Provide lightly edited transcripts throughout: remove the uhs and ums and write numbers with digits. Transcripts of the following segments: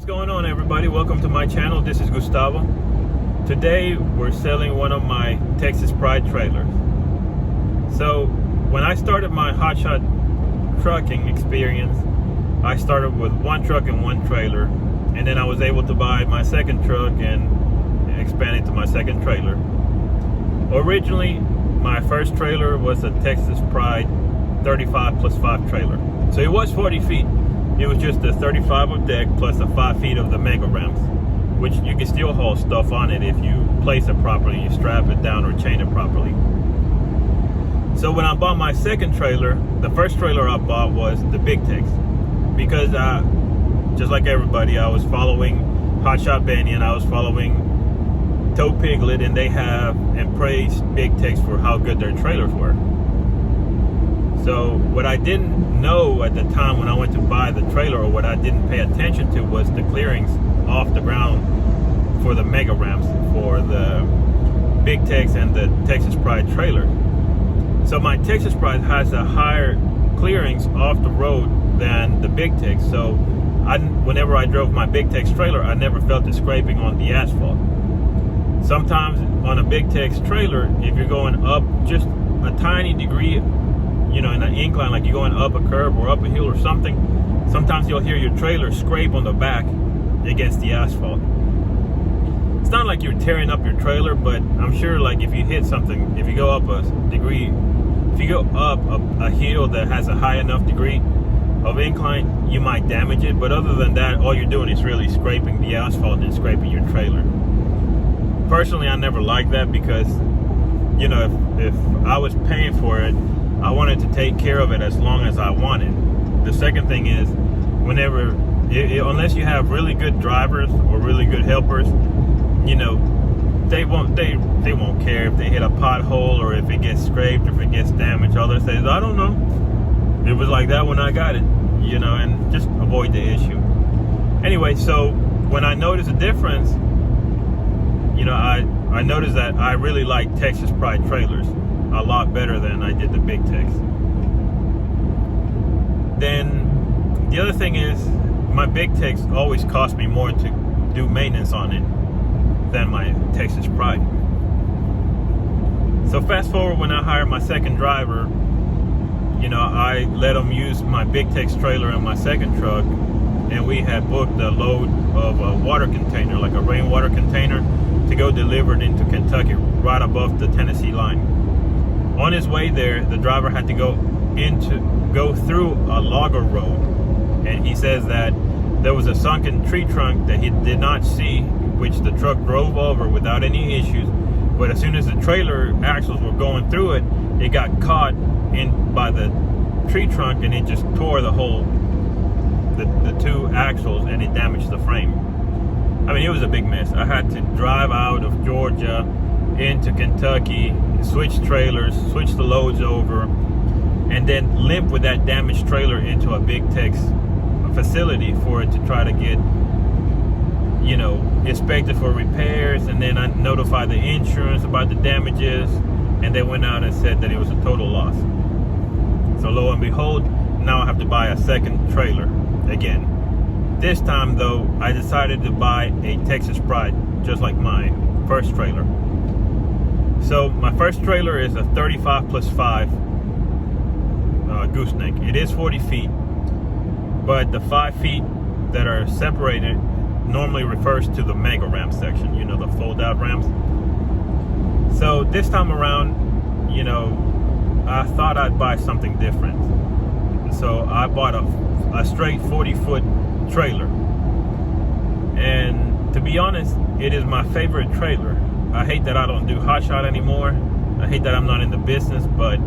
What's going on, everybody? Welcome to my channel. This is Gustavo. Today we're selling one of my Texas Pride trailers. So when I started my Hotshot trucking experience, I started with one truck and one trailer, and then I was able to buy my second truck and expand it to my second trailer. Originally, my first trailer was a Texas Pride 35 plus 5 trailer. So it was 40 feet. It was just a 35 of deck plus a 5 feet of the mega ramps, which you can still haul stuff on it if you place it properly, you strap it down or chain it properly. So when I bought my second trailer, the first trailer I bought was the Big Tex, because just like everybody, I was following Hotshot Banyan, I was following Toe Piglet, and they have and praised Big Tex for how good their trailers were. So what I didn't know at the time when I went to buy the trailer, or what I didn't pay attention to, was the clearings off the ground for the mega ramps for the Big Tex and the Texas Pride trailer. So my Texas Pride has a higher clearings off the road than the Big Tex. So whenever I drove my Big Tex trailer, I never felt the scraping on the asphalt. Sometimes on a Big Tex trailer, if you're going up just a tiny degree, you know, in an incline, like you're going up a curb or up a hill or something, sometimes you'll hear your trailer scrape on the back against the asphalt. It's not like you're tearing up your trailer, but I'm sure, like, if you hit something, if you go up a degree, if you go up a hill that has a high enough degree of incline, you might damage it. But other than that, all you're doing is really scraping the asphalt and scraping your trailer. Personally, I never liked that, because, you know, if I was paying for it, I wanted to take care of it as long as I wanted. The second thing is, whenever, unless you have really good drivers or really good helpers, you know, they won't care if they hit a pothole or if it gets scraped or if it gets damaged. All they say is, I don't know, it was like that when I got it, you know, and just avoid the issue. Anyway, so when I noticed a difference, you know, I noticed that I really like Texas Pride trailers a lot better than I did the Big Tex. Then the other thing is, my Big Tex always cost me more to do maintenance on it than my Texas Pride. So fast forward, when I hired my second driver, you know, I let him use my Big Tex trailer in my second truck, and we had booked a load of a water container, like a rainwater container, to go deliver it into Kentucky, right above the Tennessee line. On his way there, the driver had to go through a logger road, and he says that there was a sunken tree trunk that he did not see, which the truck drove over without any issues. But as soon as the trailer axles were going through it, it got caught in by the tree trunk, and it just tore the two axles, and it damaged the frame. I mean, it was a big mess. I had to drive out of Georgia into Kentucky, switch trailers, switch the loads over, and then limp with that damaged trailer into a Big Tex facility for it to try to get, you know, inspected for repairs. And then I notified the insurance about the damages, and they went out and said that it was a total loss. So lo and behold, now I have to buy a second trailer again. This time, though, I decided to buy a Texas Pride, just like my first trailer. So my first trailer is a 35 plus 5 gooseneck. It is 40 feet, but the 5 feet that are separated normally refers to the mega ramp section, you know, the fold out ramps. So this time around, you know, I thought I'd buy something different. So I bought a straight 40-foot trailer. And to be honest, it is my favorite trailer. I hate that I don't do Hotshot anymore. I hate that I'm not in the business, but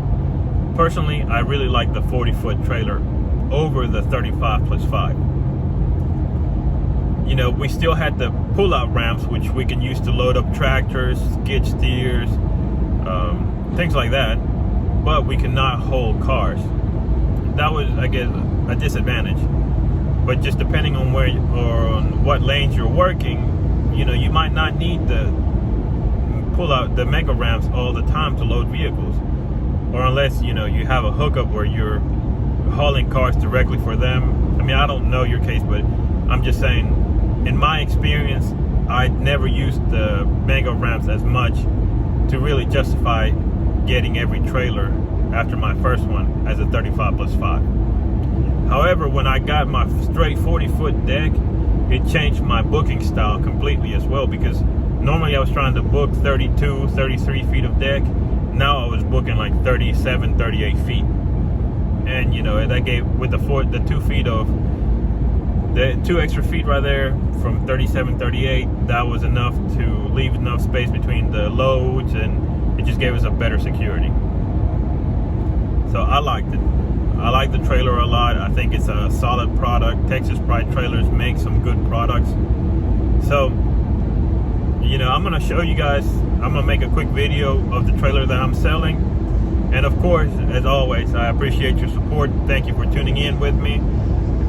personally, I really like the 40-foot trailer over the 35 plus 5. You know, we still had the pull-out ramps, which we can use to load up tractors, skid steers, things like that, but we cannot hold cars. That was, I guess, a disadvantage. But just depending on where or on what lanes you're working, you know, you might not need the pull out the mega ramps all the time to load vehicles, or unless, you know, you have a hookup where you're hauling cars directly for them. I mean, I don't know your case, but I'm just saying in my experience, I never used the mega ramps as much to really justify getting every trailer after my first one as a 35+5. However, when I got my straight 40-foot deck, it changed my booking style completely as well, because normally I was trying to book 32, 33 feet of deck. Now I was booking like 37, 38 feet. And you know, that gave, with the 2 feet of, the 2 extra feet right there from 37, 38, that was enough to leave enough space between the loads, and it just gave us a better security. So I liked it. I like the trailer a lot. I think it's a solid product. Texas Pride Trailers make some good products. So, you know, I'm gonna show you guys, I'm gonna make a quick video of the trailer that I'm selling. And of course, as always, I appreciate your support. Thank you for tuning in with me.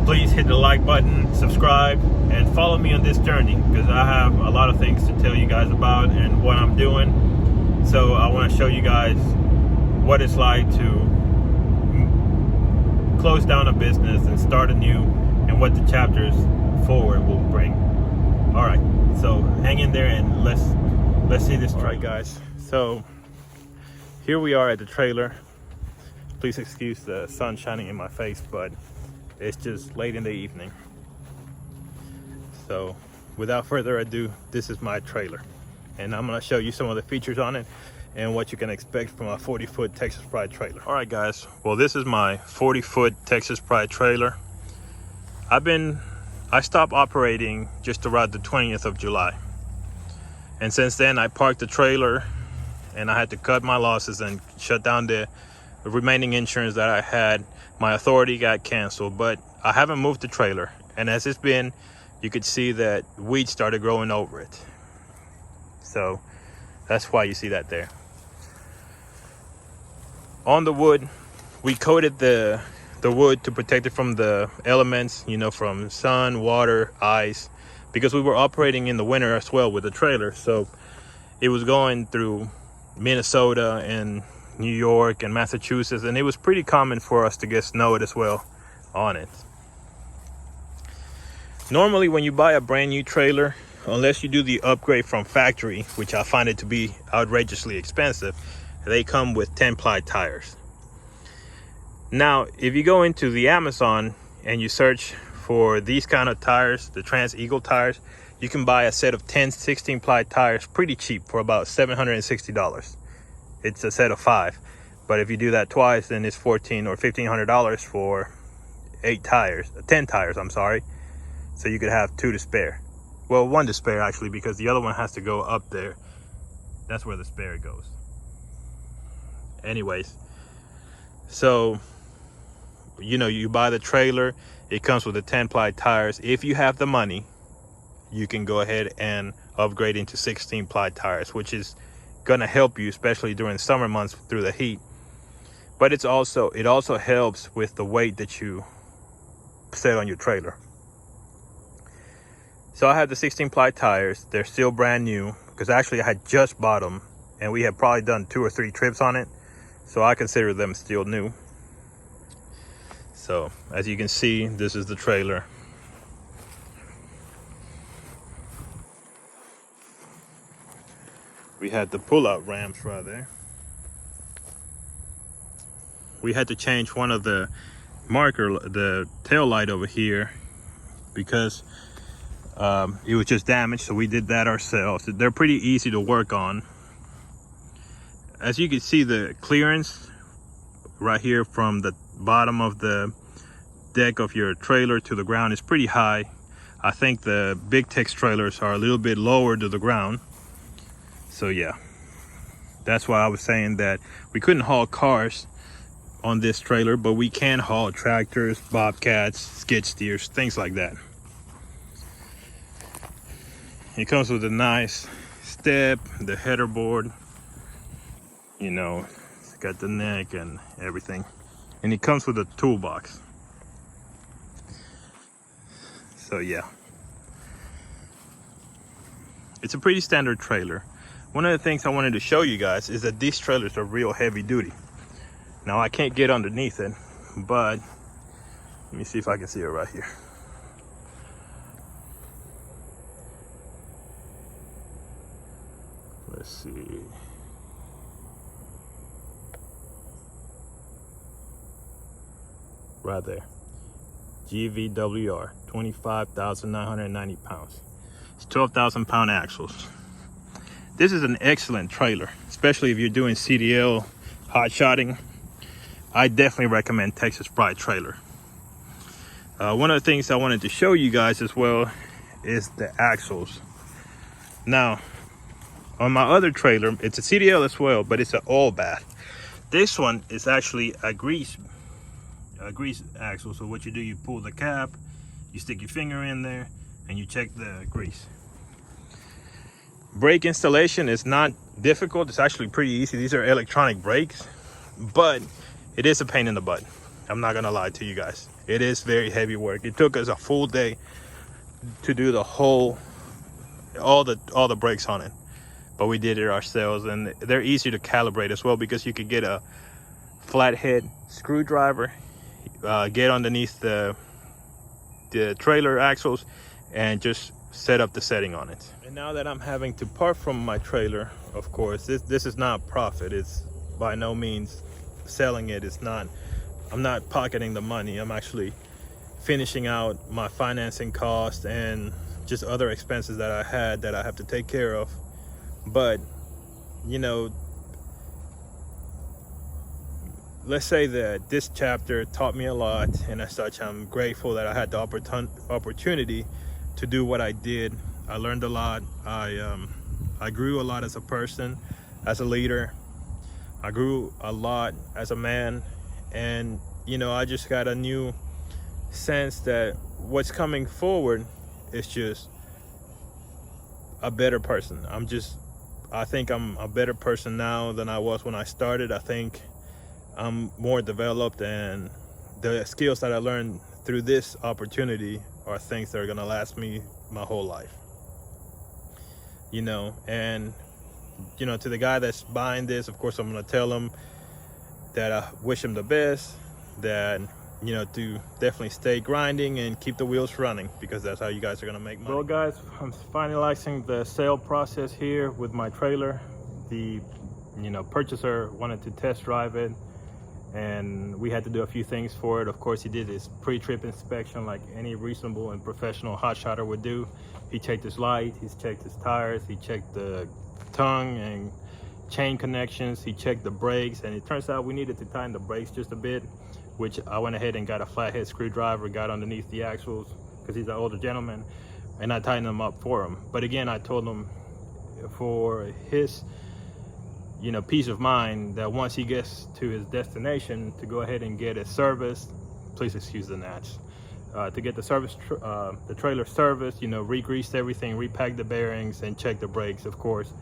Please hit the like button, subscribe, and follow me on this journey, because I have a lot of things to tell you guys about and what I'm doing. So I want to show you guys what it's like to close down a business and start anew, and what the chapters forward will bring. All right, so hang in there and let's see this. All right, guys, so here we are at the trailer. Please excuse the sun shining in my face, but it's just late in the evening. So without further ado, this is my trailer, and I'm going to show you some of the features on it and what you can expect from a 40-foot Texas Pride trailer. All right, guys, well, this is my 40-foot Texas Pride trailer. I stopped operating just around the 20th of July, and since then I parked the trailer, and I had to cut my losses and shut down the remaining insurance that I had. My authority got canceled, but I haven't moved the trailer, and as it's been, you could see that weeds started growing over it. So that's why you see that there. On the wood, we coated the wood to protect it from the elements, you know, from sun, water, ice, because we were operating in the winter as well with the trailer. So it was going through Minnesota and New York and Massachusetts, and it was pretty common for us to get snowed as well on it. Normally when you buy a brand new trailer, unless you do the upgrade from factory, which I find it to be outrageously expensive, they come with 10-ply tires. Now if you go into the Amazon and you search for these kind of tires, the Trans Eagle tires, you can buy a set of 10 16-ply tires pretty cheap for about $760. It's a set of 5, but if you do that twice, then it's $1,400 or $1,500 for 10 tires, I'm sorry. So you could have 2 to spare. Well, 1 to spare actually, because the other one has to go up there. That's where the spare goes. Anyways, so, you know, you buy the trailer, it comes with the 10-ply tires. If you have the money, you can go ahead and upgrade into 16-ply tires, which is gonna help you, especially during summer months through the heat. But it also helps with the weight that you set on your trailer. So I have the 16-ply tires. They're still brand new, because actually I had just bought them, and we had probably done 2 or 3 trips on it, so I consider them still new. So as you can see, this is the trailer. We had the pull-out ramps right there. We had to change one of the the tail light over here, because it was just damaged, so we did that ourselves. They're pretty easy to work on. As you can see, the clearance right here from the bottom of the deck of your trailer to the ground is pretty high. I think the Big Tex trailers are a little bit lower to the ground. So yeah, that's why I was saying that we couldn't haul cars on this trailer, but we can haul tractors, bobcats, skid steers, things like that. It comes with a nice step, the header board, you know, it's got the neck and everything. And it comes with a toolbox. So yeah, it's a pretty standard trailer. One of the things I wanted to show you guys is that these trailers are real heavy duty. Now I can't get underneath it, but let me see if I can see it right here. let's see. Right there. GVWR, 25,990 pounds. It's 12,000 pound axles. This is an excellent trailer, especially if you're doing CDL hot shotting. I definitely recommend Texas Pride trailer. One of the things I wanted to show you guys as well is the axles. Now, on my other trailer, it's a CDL as well, but it's an oil bath. This one is actually a grease axle. So what you do, you pull the cap, you stick your finger in there, and you check the grease. Brake installation is not difficult. It's actually pretty easy. These are electronic brakes, but it is a pain in the butt. I'm not gonna lie to you guys. It is very heavy work. It took us a full day to do the whole, all the brakes on it, but we did it ourselves. And they're easy to calibrate as well, because you could get a flathead screwdriver, get underneath the trailer axles, and just set up the setting on it. And now that I'm having to part from my trailer, of course, this is not profit. It's by no means selling it. It's not, I'm not pocketing the money. I'm actually finishing out my financing costs and just other expenses that I had that I have to take care of. But, you know, let's say that this chapter taught me a lot, and as such, I'm grateful that I had the opportunity to do what I did. I learned a lot. I grew a lot as a person, as a leader. I grew a lot as a man, and you know, I just got a new sense that what's coming forward is just a better person. I think I'm a better person now than I was when I started. I think I'm more developed, and the skills that I learned through this opportunity are things that are gonna last me my whole life. You know, and you know, to the guy that's buying this, of course, I'm gonna tell him that I wish him the best, that, you know, to definitely stay grinding and keep the wheels running, because that's how you guys are gonna make money. Well guys, I'm finalizing the sale process here with my trailer. The, you know, purchaser wanted to test drive it, and we had to do a few things for it. Of course, he did his pre-trip inspection like any reasonable and professional hot shotter would do. He checked his light, he's checked his tires, he checked the tongue and chain connections, he checked the brakes, and it turns out we needed to tighten the brakes just a bit, which I went ahead and got a flathead screwdriver, got underneath the axles, because he's an older gentleman, and I tightened them up for him. But again, I told him for his, you know, peace of mind, that once he gets to his destination, to go ahead and get it serviced. Please excuse the gnats. To get the the trailer serviced, you know, re-greased everything, repack the bearings, and check the brakes, of course,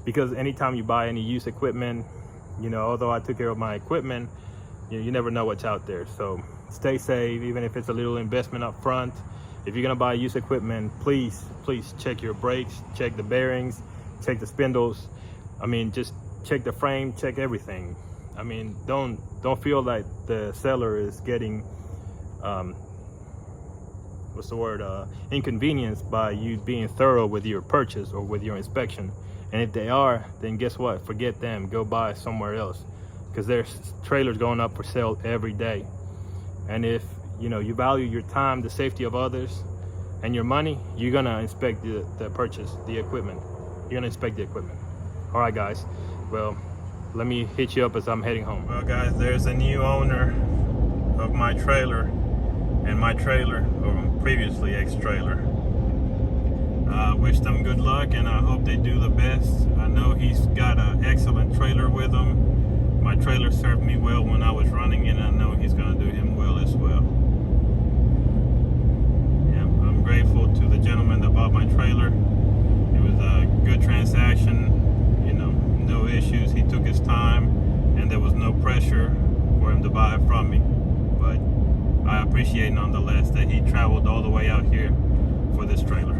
because anytime you buy any used equipment, you know, although I took care of my equipment, you never know what's out there. So stay safe, even if it's a little investment up front. If you're gonna buy used equipment, please check your brakes, check the bearings, check the spindles. I mean, just check the frame, check everything. I mean, don't feel like the seller is getting inconvenienced by you being thorough with your purchase or with your inspection. And if they are, then guess what? Forget them. Go buy somewhere else, because there's trailers going up for sale every day. And if you know you value your time, the safety of others, and your money, you're gonna inspect the equipment. You're gonna inspect the equipment. All right, guys. Well, let me hit you up as I'm heading home. Well, guys, there's a new owner of my trailer, and my trailer, or previously ex-trailer. I wish them good luck, and I hope they do the best. I know he's got an excellent trailer with him. My trailer served me well when I was running it, and I know he's going to do him well as well. Yeah, I'm grateful to the gentleman that bought my trailer. It was a good transaction, you know, no issues. He took his time, and there was no pressure for him to buy it from me. But I appreciate nonetheless that he traveled all the way out here for this trailer.